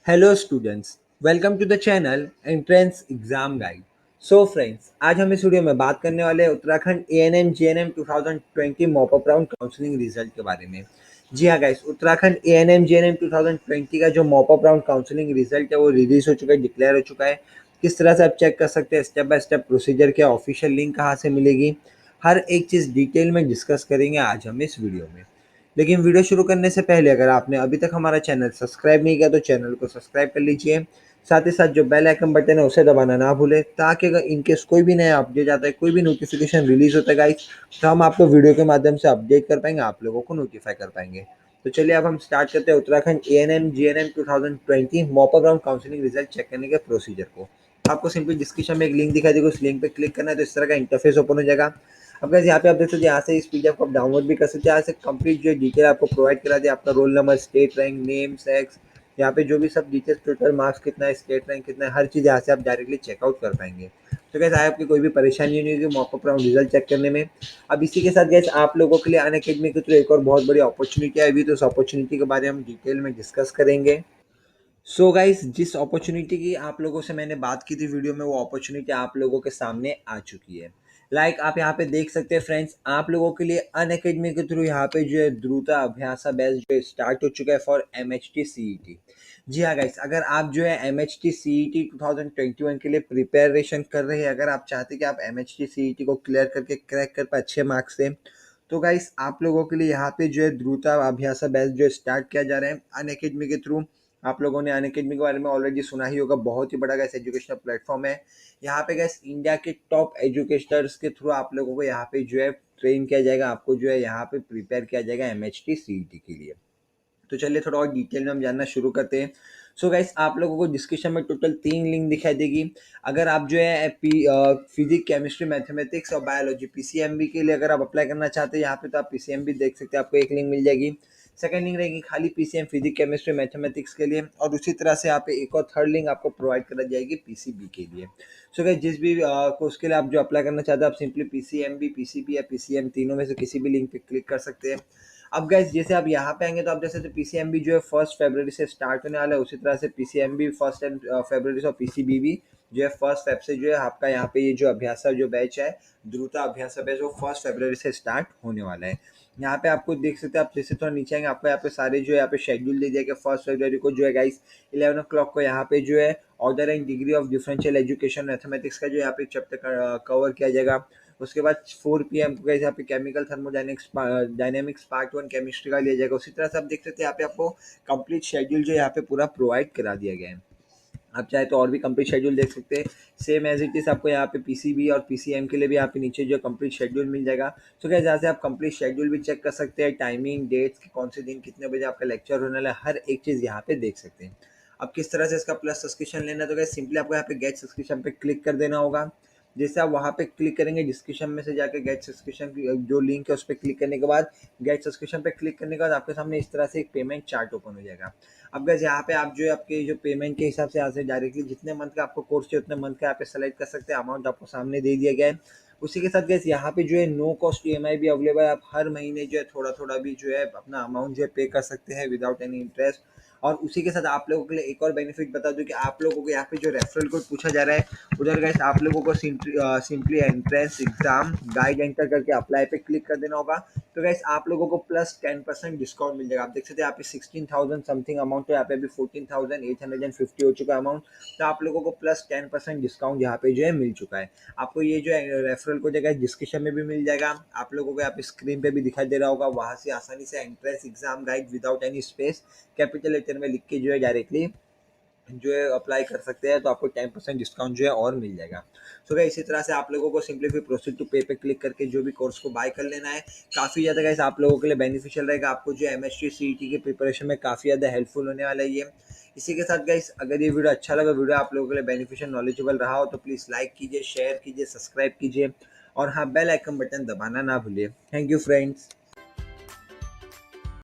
Hello students, welcome to the channel entrance exam guide. So friends, आज हम इस video में बात करने वाले हैं Uttarakhand ANM GNM 2020 mop up round counselling result के बारे में। जी हाँ गाइस, उत्तराखंड एएनएम जीएनएम 2020 का जो मॉपअप राउंड काउंसलिंग रिजल्ट है वो रिलीज हो चुका है, डिक्लेयर हो चुका है। किस तरह से आप चेक कर सकते हैं, स्टेप बाय स्टेप प्रोसीजर क्या, ऑफिशियल लिंक कहाँ से मिलेगी, हर एक चीज़ डिटेल में डिस्कस करेंगे आज हम इस वीडियो में। लेकिन वीडियो शुरू करने से पहले अगर आपने अभी तक हमारा चैनल सब्सक्राइब नहीं किया तो चैनल को सब्सक्राइब कर लीजिए। साथ ही साथ जो बेल आइकन बटन है उसे दबाना ना भूलें, ताकि अगर इनकेस कोई भी नया अपडेट आता है, कोई भी नोटिफिकेशन रिलीज होता है गाइस, तो हम आपको वीडियो के माध्यम से अपडेट कर पाएंगे, आप लोगों को नोटिफाई कर पाएंगे। तो चलिए अब हम स्टार्ट करते हैं Uttarakhand ANM GNM 2020 mop up round counselling result check करने के प्रोसीजर को। आपको सिंपली डिस्क्रिप्शन में एक लिंक दिखाई देगा, उस लिंक पे क्लिक करना है तो इस तरह का इंटरफेस ओपन हो जाएगा। अब गाइस यहाँ पे आप देख सकते हैं, यहाँ से इस पीडीएफ को आप डाउनलोड भी कर सकते हैं। यहाँ से कंप्लीट जो डिटेल आपको प्रोवाइड करा दिया, आपका roll number, state rank, name, sex, यहाँ पे जो भी सब डिटेल्स, टोटल मार्क्स कितना है, स्टेट रैंक कितना है, हर चीज़ यहाँ से आप डायरेक्टली चेकआउट कर पाएंगे। तो गाइस आपकी कोई भी परेशानी नहीं होगी मॉकअप राउंड रिजल्ट चेक करने में। अब इसी के साथ गाइस आप लोगों के लिए अनअकैडमी के थ्रू एक और बहुत बड़ी अपॉर्चुनिटी आई हुई, तो उस अपॉर्चुनिटी के बारे में हम डिटेल में डिस्कस करेंगे। सो गाइस, जिस अपॉर्चुनिटी की आप लोगों से मैंने बात की थी वीडियो में, वो अपॉर्चुनिटी आप लोगों के सामने आ चुकी है। आप यहाँ पे देख सकते हैं फ्रेंड्स, आप लोगों के लिए अनअकैडमी के थ्रू यहाँ पे जो है द्रुता अभ्यासा बैच जो स्टार्ट हो चुका है फॉर MHT CET। जी हाँ गाइस, अगर आप जो है MHT CET 2021 के लिए प्रिपरेशन कर रहे हैं, अगर आप चाहते हैं कि आप MHT CET को क्लियर करके क्रैक कर पाए अच्छे मार्क्स से, तो गाइस आप लोगों के लिए यहाँ पे जो है द्रुता अभ्यासा बैच जो स्टार्ट किया जा रहा है अनअकैडमी के थ्रू। आप लोगों ने अनअकैडमी के बारे में ऑलरेडी सुना ही होगा, बहुत ही बड़ा गैस एजुकेशनल प्लेटफॉर्म है। यहाँ पे गैस इंडिया के टॉप एजुकेटर्स के थ्रू आप लोगों को यहाँ पे जो है ट्रेन किया जाएगा, आपको जो है यहाँ पे प्रिपेयर किया जाएगा MHT CET के लिए। तो चलिए थोड़ा और डिटेल में हम जानना शुरू करते हैं। सो गाइस, आप लोगों को डिस्क्रिप्शन में टोटल 3 लिंक दिखाई देगी। अगर आप जो है फिजिक्स, केमिस्ट्री, मैथमेटिक्स और बायोलॉजी PCMB के लिए अगर आप अप्लाई करना चाहते हैं यहाँ पे, तो आप PCMB देख सकते हैं, आपको एक लिंक मिल जाएगी। सेकंड लिंक रहेगी खाली PCM फिजिक्स, केमिस्ट्री, मैथमेटिक्स के लिए, और उसी तरह से यहाँ पे एक और थर्ड लिंक आपको प्रोवाइड करा जाएगी PCB के लिए। सो गाइस, जिस भी कोर्स के लिए आप जो अप्लाई करना चाहते हैं, आप सिंपली PCMB, PCB या PCM तीनों में से किसी भी लिंक पे क्लिक कर सकते हैं। अब गाइस जैसे आप यहाँ पे आएंगे तो आप जैसे तो PCMB जो है 1 फरवरी से स्टार्ट होने वाला है, उसी तरह से PCMB 1 फरवरी से, और PCB भी जो है 1 फेब से जो है आपका यहाँ पे ये जो अभ्यास जो बैच है, द्रुता अभ्यास बैच, वो 1 फरवरी से स्टार्ट होने वाला है। यहाँ पे आपको देख सकते हैं, आप जैसे थोड़ा नीचे आएंगे आपको यहाँ पे सारे जो है यहाँ पे शेड्यूल दे दिया कि 1 फरवरी को जो है गाइस 11 o'clock को यहाँ पे जो है order and degree of differential education mathematics का जो यहाँ पे चैप्टर कवर किया जाएगा। उसके बाद 4 PM को यहाँ पे chemical thermodynamics dynamics part 1 chemistry का लिया जाएगा। उसी तरह से आप देख सकते हैं यहाँ पे आपको कंप्लीट शेड्यूल जो यहाँ पे पूरा प्रोवाइड करा दिया गया है। आप चाहे तो और भी कंप्लीट शेड्यूल देख सकते हैं, सेम एज इट इज आपको यहाँ पे PCB और PCM के लिए भी यहाँ पे नीचे जो कंप्लीट शेड्यूल मिल जाएगा। तो क्या जहाँ से आप कंप्लीट शेड्यूल भी चेक कर सकते हैं, टाइमिंग, डेट्स कि कौन से दिन कितने बजे आपका लेक्चर होने वाला है, हर एक चीज़ यहाँ पे देख सकते हैं। अब किस तरह से इसका प्लस सब्सक्रिप्शन लेना है, तो क्या सिंपली आपको यहाँ पे गेट सब्सक्रिप्शन पे क्लिक कर देना होगा। जैसे आप वहाँ पे क्लिक करेंगे, डिस्क्रिप्शन में से जाके गेट सब्सक्रिप्शन जो लिंक है उस पर क्लिक करने के बाद, गेट सब्सक्रिप्शन पे क्लिक करने के बाद आपके सामने इस तरह से एक पेमेंट चार्ट ओपन हो जाएगा। अब गैस यहाँ पे आप जो है आपके जो पेमेंट के हिसाब से यहाँ से डायरेक्टली जितने मंथ का आपको कोर्स चाहिए उतने मंथ का यहाँ पे सेलेक्ट कर सकते हैं, अमाउंट आपको सामने दे दिया गया है। उसी के साथ गैस यहाँ पे जो है नो कॉस्ट EMI भी अवेलेबल है, आप हर महीने जो है थोड़ा थोड़ा भी जो है अपना अमाउंट जो है पे कर सकते हैं विदाउट एनी इंटरेस्ट। और उसी के साथ आप लोगों के लिए एक और बेनिफिट बता दूं कि आप लोगों को यहाँ पे जो रेफरल कोड पूछा जा रहा है, उधर गैस आप लोगों को simply entrance exam guide enter करके अप्लाई पे क्लिक कर देना होगा। तो गैस आप लोगों को प्लस 10% डिस्काउंट मिल जाएगा। आप देख सकते हैं यहाँ पे 16,000 समथिंग अमाउंट है, यहाँ पे अभी 14,850 हो चुका है अमाउंट। तो आप लोगों को प्लस 10% डिस्काउंट यहाँ पे जो है मिल चुका है। आपको ये जो है रेफरल कोड है डिस्क्रिप्शन में भी मिल जाएगा, आप लोगों को यहाँ पे स्क्रीन पे भी दिखाई दे रहा होगा, वहाँ से आसानी से entrance exam guide without any space capital letter में लिख के जो है डायरेक्टली जो है अप्लाई कर सकते हैं, तो आपको 10% डिस्काउंट जो है और मिल जाएगा। सो गाइस इसी तरह से आप लोगों को सिंपली फिर प्रोसीड टू पे पे क्लिक करके जो भी कोर्स को बाय कर लेना है। काफ़ी ज़्यादा गाइस आप लोगों के लिए बेनिफिशियल रहेगा, आपको जो MHT CET की प्रिपरेशन में काफ़ी ज़्यादा हेल्पफुल होने वाला है ये। इसी के साथ गाइस अगर ये वीडियो अच्छा लगा, वीडियो आप लोगों के लिए बेनिफिशियल नॉलेजेबल रहा हो, तो प्लीज़ लाइक कीजिए, शेयर कीजिए, सब्सक्राइब कीजिए, और हाँ बेल आइकन बटन दबाना ना भूलिए। Thank you friends.